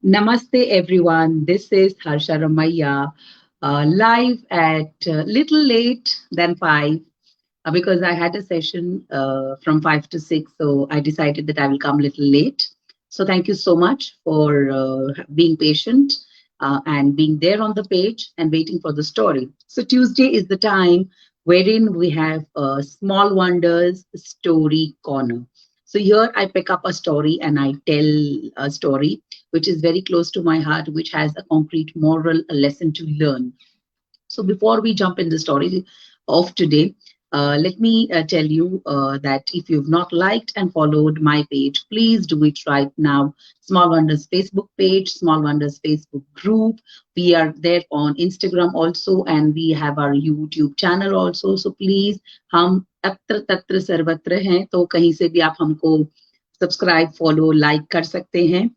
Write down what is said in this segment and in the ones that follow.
Namaste, everyone. This is Harsha Ramaiya, live at little late than 5 because I had a session from 5 to 6. So I decided that I will come a little late. So thank you so much for being patient and being there on the page and waiting for the story. So Tuesday is the time wherein we have Small Wonders Story Corner. So here I pick up a story and I tell a story which is very close to my heart, which has a concrete moral lesson to learn. So before we jump in the story of today, let me tell you that if you've not liked and followed my page, please do it right now. Small Wonders Facebook page, Small Wonders Facebook group. We are there on Instagram also, and we have our YouTube channel also. So please, हम अत्र तत्र सर्वत्र हैं, तो कहीं से भी आप हमको सब्सक्राइब फॉलो लाइक कर सकते हैं.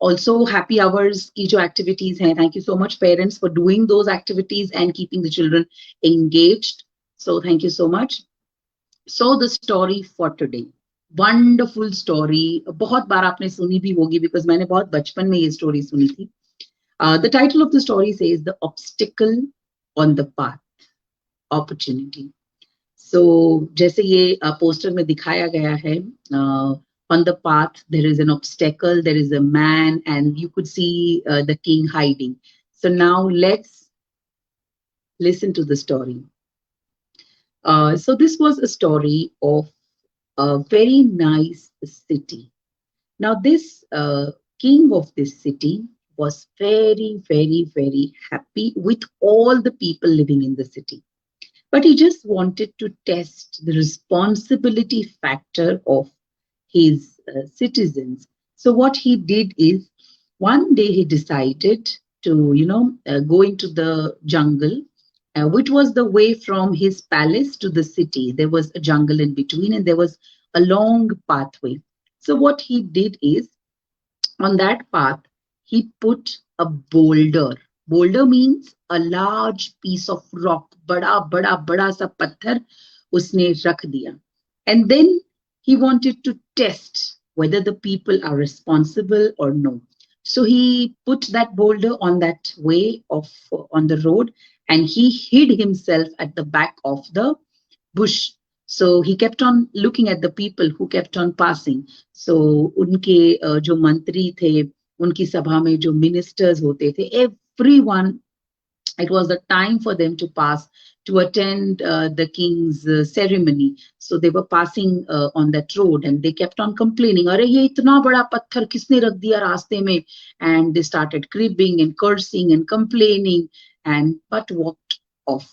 Also happy hours की जो activities हैं, thank you so much parents for doing those activities and keeping the children engaged. So thank you so much. So the story for today, wonderful story. बहुत बार आपने सुनी भी होगी because मैंने बहुत बचपन में ये story सुनी थी. The title of the story says the obstacle on the path, opportunity. So जैसे ये पोस्टर में दिखाया गया है, on the path there is an obstacle, there is a man, and you could see the king hiding. So now let's listen to the story. So this was a story of a very nice city. Now this king of this city was very, very, very happy with all the people living in the city. But he just wanted to test the responsibility factor of his citizens. So what he did is one day he decided to, go into the jungle, which was the way from his palace to the city. There was a jungle in between and there was a long pathway. So what he did is on that path, he put a boulder. Boulder means a large piece of rock. बड़ा सा पत्थर उसने रख दिया. And then he wanted to test whether the people are responsible or no. So he put that boulder on that way of on the road and he hid himself at the back of the bush. So he kept on looking at the people who kept on passing. So उनके जो मंत्री थे, उनकी सभा में जो ministers होते थे, everyone, it was the time for them to pass to attend the king's ceremony. So they were passing on that road and they kept on complaining, अरे ये इतना बड़ा पत्थर किसने रख दिया रास्ते में? And they started cribbing and cursing and complaining and but walked off.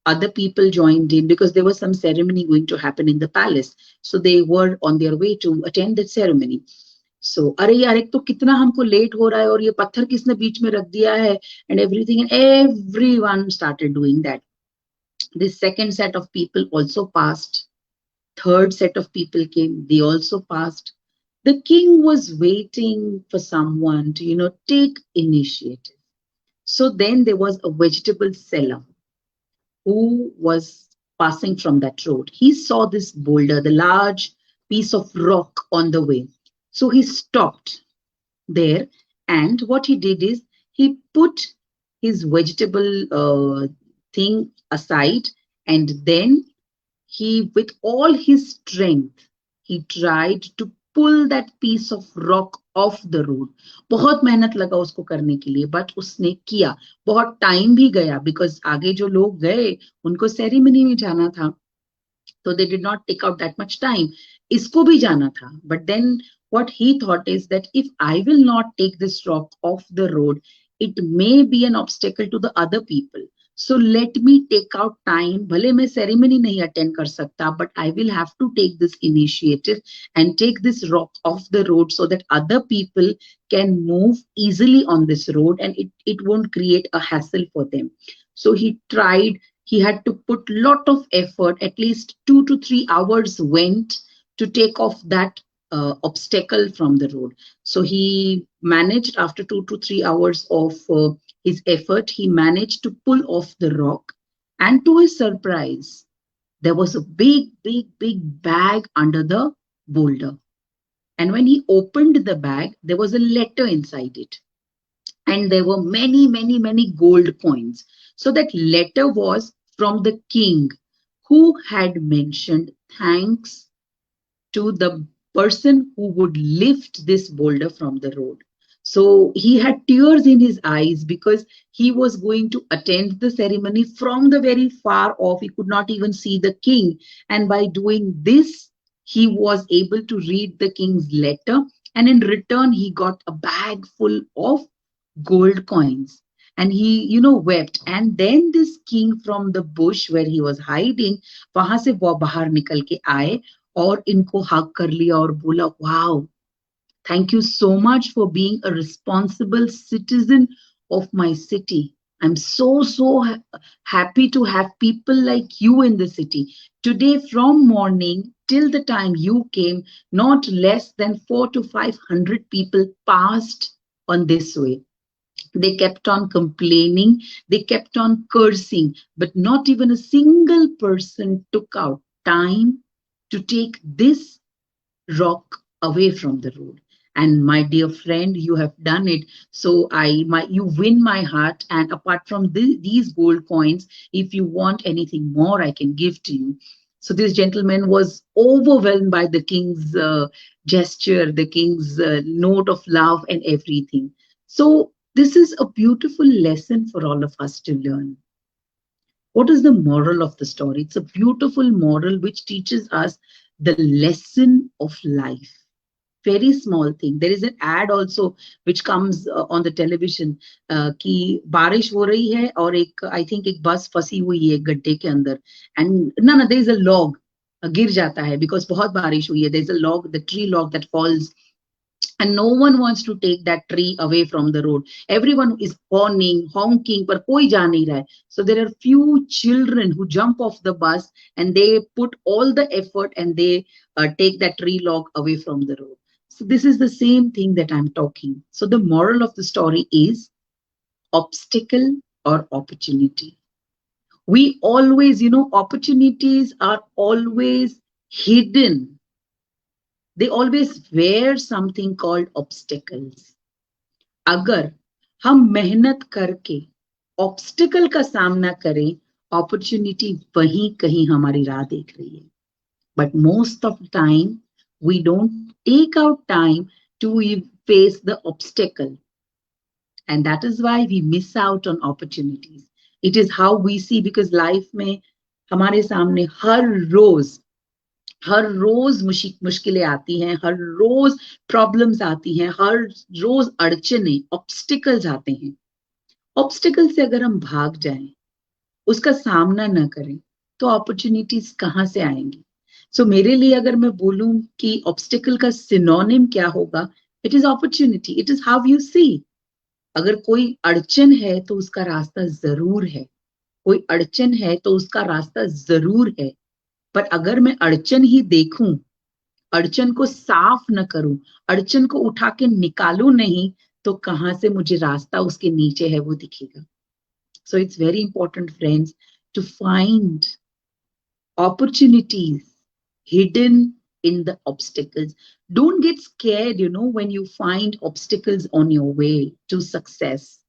Other people joined in because there was some ceremony going to happen in the palace. So they were on their way to attend that ceremony. So अरे यार एक तो कितना हमको late हो रहा है और ये पत्थर किसने बीच में रख दिया है and everything, and everyone started doing that. This second set of people also passed. Third set of people came, they also passed. The king was waiting for someone to, take initiative. So then there was a vegetable seller who was passing from that road. He saw this boulder, the large piece of rock on the way. So he stopped there. And what he did is he put his vegetable thing aside and then he, with all his strength, he tried to pull that piece of rock off the road. बहुत मेहनत लगा उसको करने के लिए, but उसने किया. बहुत टाइम भी गया because आगे जो लोग गए उनको सेरेमनी में जाना था. So they did not take out that much time. इसको भी जाना था. But then what he thought is that if I will not take this rock off the road, it may be an obstacle to the other people. So let me take out time. भले मैं ceremony नहीं attend कर सकता, but I will have to take this initiative and take this rock off the road so that other people can move easily on this road and it won't create a hassle for them. So he tried. He had to put lot of effort. At least 2 to 3 hours went to take off that obstacle from the road. So he managed after 2 to 3 hours of his effort, he managed to pull off the rock. And to his surprise, there was a big, big, big bag under the boulder. And when he opened the bag, there was a letter inside it. And there were many, many, many gold coins. So that letter was from the king, who had mentioned thanks to the person who would lift this boulder from the road. So he had tears in his eyes because he was going to attend the ceremony from the very far off. He could not even see the king. And by doing this, he was able to read the king's letter. And in return, he got a bag full of gold coins. And he, wept. And then this king from the bush where he was hiding, वहां से वो बाहर निकल के आए और इनको हक कर लिया और बोला, wow, thank you so much for being a responsible citizen of my city. I'm so happy to have people like you in the city. Today, from morning till the time you came, not less than 400 to 500 people passed on this way. They kept on complaining, they kept on cursing, but not even a single person took out time to take this rock away from the road. And my dear friend, you have done it. So you win my heart. And apart from these gold coins, if you want anything more, I can give to you. So this gentleman was overwhelmed by the king's gesture, the king's note of love and everything. So this is a beautiful lesson for all of us to learn. What is the moral of the story? It's a beautiful moral which teaches us the lesson of life. Very small thing. There is an ad also which comes on the television कि बारिश हो रही है और I think एक बस फंसी हुई है गड्ढे के अंदर, and no, there is a log गिर जाता है because बहुत बारिश हुई है. There is a log, the tree log that falls, and no one wants to take that tree away from the road. Everyone is horning, honking, but koi ja nahi raha hai. So there are few children who jump off the bus and they put all the effort and they take that tree log away from the road. So this is the same thing that I'm talking. So the moral of the story is obstacle or opportunity. We always, opportunities are always hidden. They always wear something called obstacles. अगर हम मेहनत करके obstacle का सामना करें, opportunity वहीं कहीं हमारी राह देख रही है. But most of the time, we don't take out time to face the obstacle. And that is why we miss out on opportunities. It is how we see, because life में हमारे सामने हर रोज मुश्किलें आती हैं, हर रोज प्रॉब्लम्स आती हैं, हर रोज अड़चने, obstacles आते हैं. ऑब्स्टिकल से अगर हम भाग जाएं, उसका सामना न करें, तो अपॉर्चुनिटीज कहाँ से आएंगी? सो मेरे लिए अगर मैं बोलूं कि ऑब्स्टिकल का सिनोनिम क्या होगा, it is opportunity. It is how you see. अगर कोई अड़चन है तो उसका रास्ता जरूर है, कोई अड़चन है तो उसका रास्ता जरूर है. पर अगर मैं अड़चन ही देखूं, अड़चन को साफ न करूं, अड़चन को उठा के निकालूं नहीं, तो कहां से मुझे रास्ता उसके नीचे है वो दिखेगा. So it's very important friends to find opportunities hidden in the obstacles. Don't get scared, when you find obstacles on your way to success.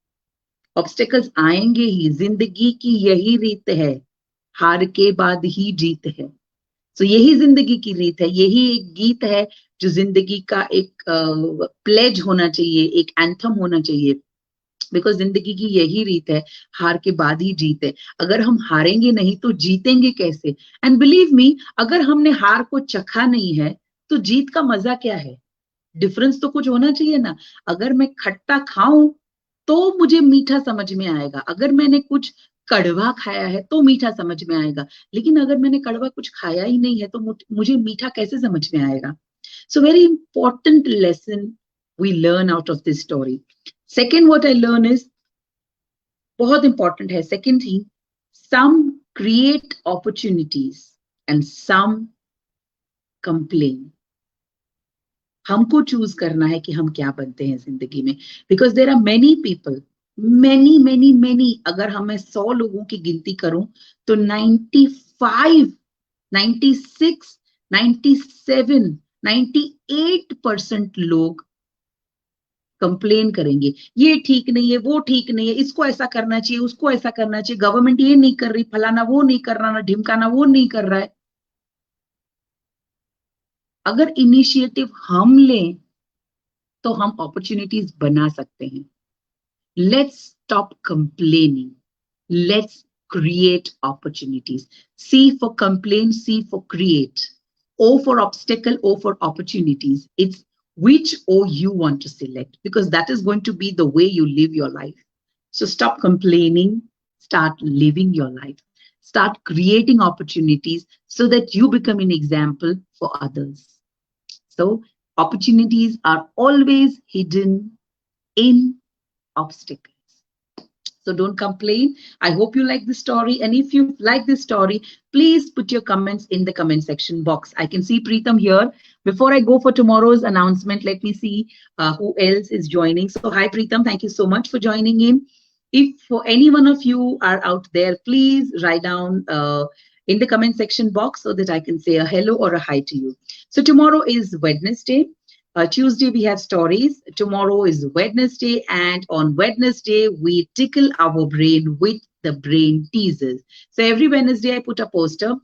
Obstacles आएंगे ही, जिंदगी की यही रीत है, हार के बाद ही जीत है. So यही जिंदगी की रीत है, यही एक गीत है जो जिंदगी का एक प्लेज होना चाहिए, एक एंथम होना चाहिए. बिकॉज जिंदगी की यही रीत है, हार के बाद ही जीत है. अगर हम हारेंगे नहीं तो जीतेंगे कैसे? एंड बिलीव मी, अगर हमने हार को चखा नहीं है तो जीत का मजा क्या है? डिफरेंस तो कुछ होना चाहिए ना. अगर मैं खट्टा खाऊं तो मुझे मीठा समझ में आएगा, अगर मैंने कुछ कड़वा खाया है तो मीठा समझ में आएगा. लेकिन अगर मैंने कड़वा कुछ खाया ही नहीं है तो मुझे मीठा कैसे समझ में आएगा? So very important lesson we learn out of this story. Second, what I learn is, बहुत important है, second thing, some create opportunities and some complain. हमको चूज करना है कि हम क्या बनते हैं जिंदगी में. Because there are many people, many, अगर हम 100 लोगों की गिनती करूं तो 95, 96, 97 98% लोग कंप्लेन करेंगे, ये ठीक नहीं है, वो ठीक नहीं है, इसको ऐसा करना चाहिए, उसको ऐसा करना चाहिए, गवर्नमेंट ये नहीं कर रही, फलाना वो नहीं कर रहा, ना ढिमकाना वो नहीं कर रहा है। अगर इनिशिएटिव हम लें तो हम अपॉर्चुनिटीज बना सकते हैं। Let's stop complaining, let's create opportunities. C for complain, C for create. O for obstacle, O for opportunities. It's which O you want to select, because that is going to be the way you live your life. So stop complaining, start living your life. Start creating opportunities so that you become an example for others. So opportunities are always hidden in obstacles. So don't complain. I hope you like this story. And if you like this story, please put your comments in the comment section box. I can see Preetham here. Before I go for tomorrow's announcement, let me see who else is joining. So hi, Preetham. Thank you so much for joining in. If for any one of you are out there, please write down in the comment section box so that I can say a hello or a hi to you. So tomorrow is Wednesday. Tuesday, we have stories. Tomorrow is Wednesday. And on Wednesday, we tickle our brain with the brain teasers. So every Wednesday, I put a poster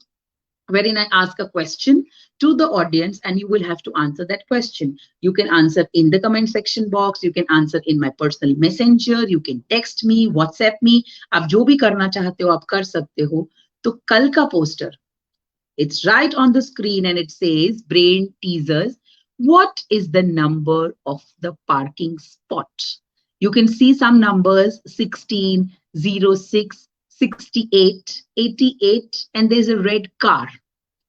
wherein I ask a question to the audience and you will have to answer that question. You can answer in the comment section box. You can answer in my personal messenger. You can text me, WhatsApp me. आप जो भी करना चाहते हो, आप कर सकते हो. तो कल का poster, it's right on the screen and it says brain teasers. What is the number of the parking spot? You can see some numbers 16, 06, 68, 88, and there's a red car.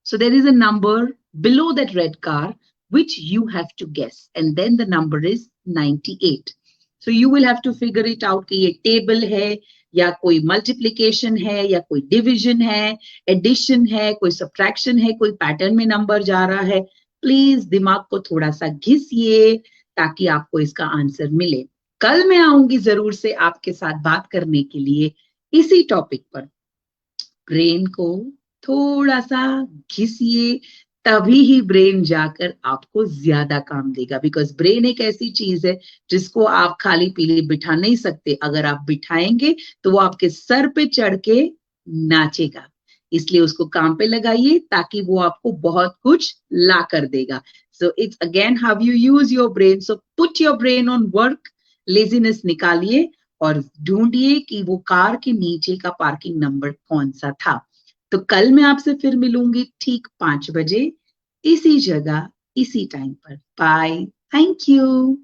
So there is a number below that red car which you have to guess, and then the number is 98. So you will have to figure it out कि ये table है या कोई multiplication है या कोई division है, addition है, कोई subtraction है, कोई pattern में number जा रहा है. Please दिमाग को थोड़ा सा घिसिए ताकि आपको इसका आंसर मिले. कल मैं आऊंगी जरूर से आपके साथ बात करने के लिए इसी टॉपिक पर. ब्रेन को थोड़ा सा घिसिए, तभी ही ब्रेन जाकर आपको ज्यादा काम देगा. बिकॉज ब्रेन एक ऐसी चीज है जिसको आप खाली पीली बिठा नहीं सकते. अगर आप बिठाएंगे तो वो आपके सर पे चढ़ के नाचेगा. इसलिए उसको काम पे लगाइए ताकि वो आपको बहुत कुछ ला कर देगा. So it's again how you use your brain. So put your brain on work. Laziness निकालिए और ढूंढिए कि वो कार के नीचे का पार्किंग नंबर कौन सा था. तो कल मैं आपसे फिर मिलूंगी ठीक 5 बजे इसी जगह इसी टाइम पर. बाय. Thank you.